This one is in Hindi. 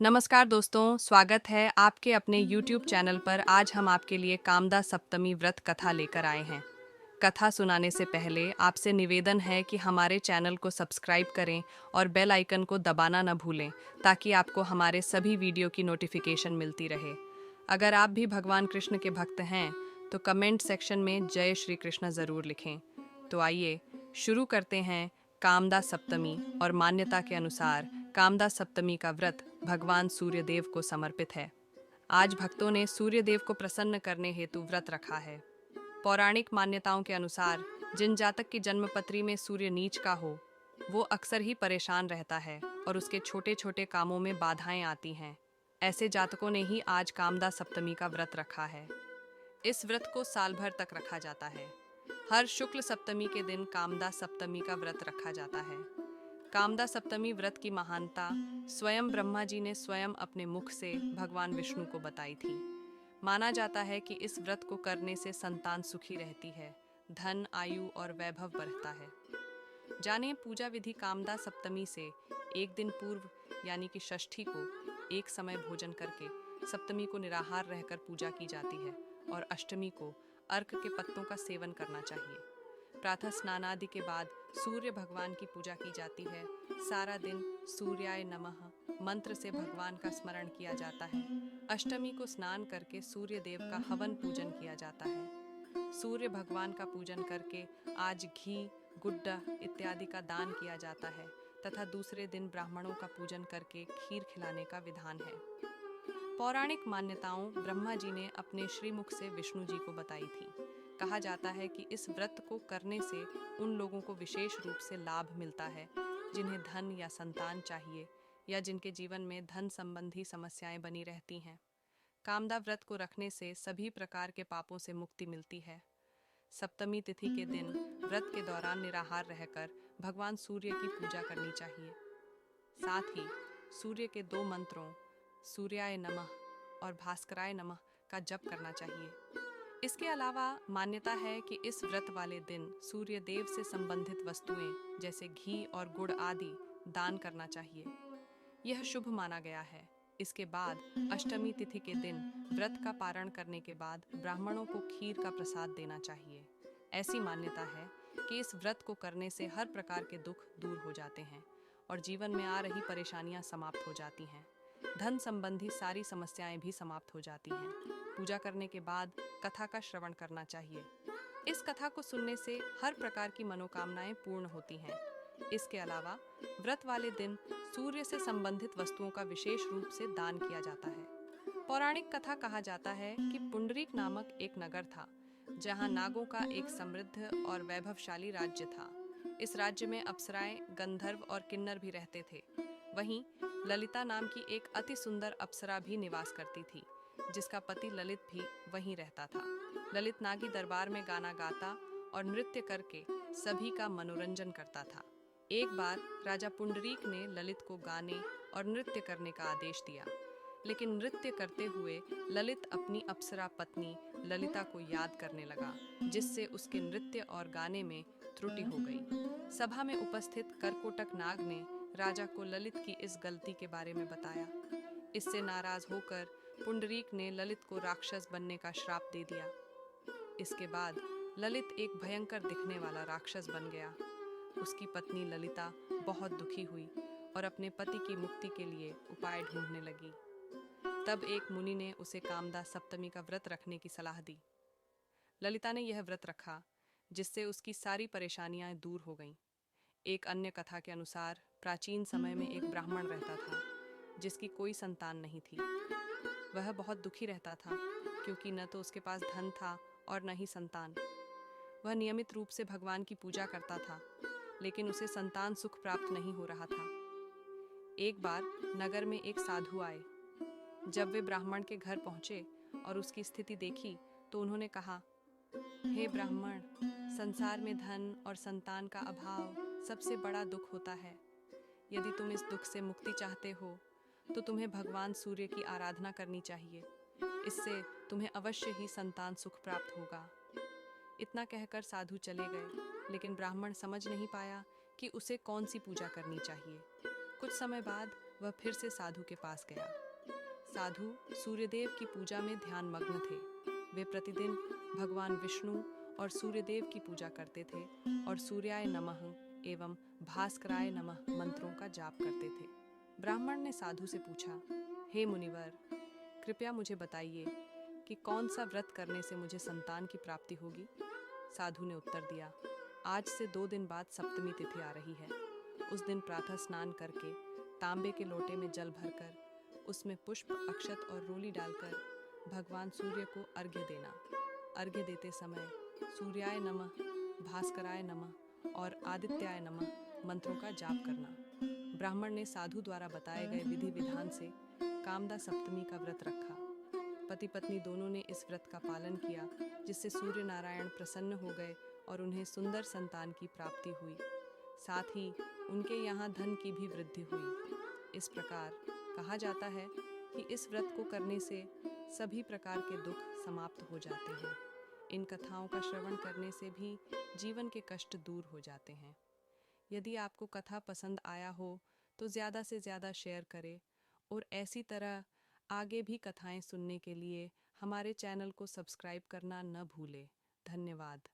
नमस्कार दोस्तों, स्वागत है आपके अपने YouTube चैनल पर। आज हम आपके लिए कामदा सप्तमी व्रत कथा लेकर आए हैं। कथा सुनाने से पहले आपसे निवेदन है कि हमारे चैनल को सब्सक्राइब करें और बेल आइकन को दबाना न भूलें, ताकि आपको हमारे सभी वीडियो की नोटिफिकेशन मिलती रहे। अगर आप भी भगवान कृष्ण के भक्त हैं, तो कमेंट सेक्शन में जय श्री कृष्ण ज़रूर लिखें। तो आइए शुरू करते हैं। कामदा सप्तमी और मान्यता के अनुसार कामदा सप्तमी का व्रत भगवान सूर्यदेव को समर्पित है। आज भक्तों ने सूर्यदेव को प्रसन्न करने हेतु व्रत रखा है। पौराणिक मान्यताओं के अनुसार जिन जातक की जन्मपत्री में सूर्य नीच का हो, वो अक्सर ही परेशान रहता है और उसके छोटे छोटे कामों में बाधाएं आती हैं। ऐसे जातकों ने ही आज कामदा सप्तमी का व्रत रखा है। इस व्रत को साल भर तक रखा जाता है। हर शुक्ल सप्तमी के दिन कामदा सप्तमी का व्रत रखा जाता है। कामदा सप्तमी व्रत की महानता स्वयं ब्रह्मा जी ने स्वयं अपने मुख से भगवान विष्णु को बताई थी। माना जाता है कि इस व्रत को करने से संतान सुखी रहती है, धन, आयु और वैभव बढ़ता है। जानें पूजा विधि। कामदा सप्तमी से एक दिन पूर्व यानी कि षष्ठी को एक समय भोजन करके सप्तमी को निराहार रहकर पूजा की जाती है और अष्टमी को अर्क के पत्तों का सेवन करना चाहिए। प्रातः स्नान आदि के बाद सूर्य भगवान की पूजा की जाती है। सारा दिन सूर्याय नमः मंत्र से भगवान का स्मरण किया जाता है। अष्टमी को स्नान करके सूर्य देव का हवन पूजन किया जाता है। सूर्य भगवान का पूजन करके आज घी, गुड्डा इत्यादि का दान किया जाता है तथा दूसरे दिन ब्राह्मणों का पूजन करके खीर खिलाने का विधान है। पौराणिक मान्यताओं ब्रह्मा जी ने अपने श्रीमुख से विष्णु जी को बताई थी। कहा जाता है कि इस व्रत को करने से उन लोगों को विशेष रूप से लाभ मिलता है जिन्हें धन या संतान चाहिए या जिनके जीवन में धन संबंधी समस्याएं बनी रहती हैं। कामदा व्रत को रखने से सभी प्रकार के पापों से मुक्ति मिलती है। सप्तमी तिथि के दिन व्रत के दौरान निराहार रहकर भगवान सूर्य की पूजा करनी चाहिए। साथ ही सूर्य के दो मंत्रों सूर्याय नमः और भास्कराय नमः का जप करना चाहिए। इसके अलावा मान्यता है कि इस व्रत वाले दिन सूर्य देव से संबंधित वस्तुएं जैसे घी और गुड़ आदि दान करना चाहिए। यह शुभ माना गया है। इसके बाद अष्टमी तिथि के दिन व्रत का पारण करने के बाद ब्राह्मणों को खीर का प्रसाद देना चाहिए। ऐसी मान्यता है कि इस व्रत को करने से हर प्रकार के दुख दूर हो जाते हैं और जीवन में आ रही परेशानियां समाप्त हो जाती हैं। धन संबंधी सारी समस्याएं भी समाप्त हो जाती हैं। पूजा करने के बाद कथा का श्रवण करना चाहिए। इस कथा को सुनने से हर प्रकार की मनोकामनाएं पूर्ण होती हैं। इसके अलावा व्रत वाले दिन सूर्य से संबंधित वस्तुओं का विशेष रूप से दान किया जाता है। पौराणिक कथा कहा जाता है कि पुंडरीक नामक एक नगर था, जहां नागों का एक समृद्ध और वैभवशाली राज्य था। इस राज्य में अप्सराएं, गंधर्व और किन्नर भी रहते थे। वहीं ललिता नाम की एक अति सुंदर अप्सरा भी निवास करती थी, जिसका पति ललित भी वहीं रहता था। ललित नागी दरबार में गाना गाता और नृत्य करके सभी का मनोरंजन करता था। एक बार राजा पुंडरीक ने ललित को गाने और नृत्य करने का आदेश दिया, लेकिन नृत्य करते हुए ललित अपनी अप्सरा पत्नी ललिता को याद करने लगा, जिससे उसके नृत्य और गाने में त्रुटि हो गई। सभा में उपस्थित करकोटक नाग ने राजा को ललित की इस गलती के बारे में बताया। इससे नाराज होकर पुंडरीक ने ललित को राक्षस बनने का श्राप दे दिया। इसके बाद ललित एक भयंकर दिखने वाला राक्षस बन गया। उसकी पत्नी ललिता बहुत दुखी हुई और अपने पति की मुक्ति के लिए उपाय ढूंढने लगी। तब एक मुनि ने उसे कामदा सप्तमी का व्रत रखने की सलाह दी। ललिता ने यह व्रत रखा, जिससे उसकी सारी परेशानियां दूर हो गईं। एक अन्य कथा के अनुसार प्राचीन समय में एक ब्राह्मण रहता था, जिसकी कोई संतान नहीं थी। वह बहुत दुखी रहता था, क्योंकि न तो उसके पास धन था और न ही संतान। वह नियमित रूप से भगवान की पूजा करता था, लेकिन उसे संतान सुख प्राप्त नहीं हो रहा था। एक बार नगर में एक साधु आए। जब वे ब्राह्मण के घर पहुंचे और उसकी स्थिति देखी, तो उन्होंने कहा, हे ब्राह्मण, संसार में धन और संतान का अभाव सबसे बड़ा दुख होता है। यदि तुम इस दुख से मुक्ति चाहते हो, तो तुम्हें भगवान सूर्य की आराधना करनी चाहिए। इससे तुम्हें अवश्य ही संतान सुख प्राप्त होगा। इतना कहकर साधु चले गए, लेकिन ब्राह्मण समझ नहीं पाया कि उसे कौन सी पूजा करनी चाहिए। कुछ समय बाद वह फिर से साधु के पास गया। साधु सूर्यदेव की पूजा में ध्यान मग्न थे। वे प्रतिदिन भगवान विष्णु और सूर्यदेव की पूजा करते थे और सूर्याय नमः एवं भास्कराय नमः मंत्रों का जाप करते थे। ब्राह्मण ने साधु से पूछा, हे मुनिवर, कृपया मुझे बताइए कि कौन सा व्रत करने से मुझे संतान की प्राप्ति होगी। साधु ने उत्तर दिया, आज से 2 दिन बाद सप्तमी तिथि आ रही है। उस दिन प्रातः स्नान करके तांबे के लोटे में जल भरकर उसमें पुष्प, अक्षत और रोली डालकर भगवान सूर्य को अर्घ्य देना। अर्घ्य देते समय सूर्याय नमः, भास्कराय नमः और आदित्याय नमः मंत्रों का जाप करना। ब्राह्मण ने साधु द्वारा बताए गए विधि विधान से कामदा सप्तमी का व्रत रखा। पति पत्नी दोनों ने इस व्रत का पालन किया, जिससे सूर्य नारायण प्रसन्न हो गए और उन्हें सुंदर संतान की प्राप्ति हुई। साथ ही उनके यहाँ धन की भी वृद्धि हुई। इस प्रकार कहा जाता है कि इस व्रत को करने से सभी प्रकार के दुख समाप्त हो जाते हैं। इन कथाओं का श्रवण करने से भी जीवन के कष्ट दूर हो जाते हैं। यदि आपको कथा पसंद आया हो तो ज़्यादा से ज़्यादा शेयर करें और ऐसी तरह आगे भी कथाएं सुनने के लिए हमारे चैनल को सब्सक्राइब करना न भूलें। धन्यवाद।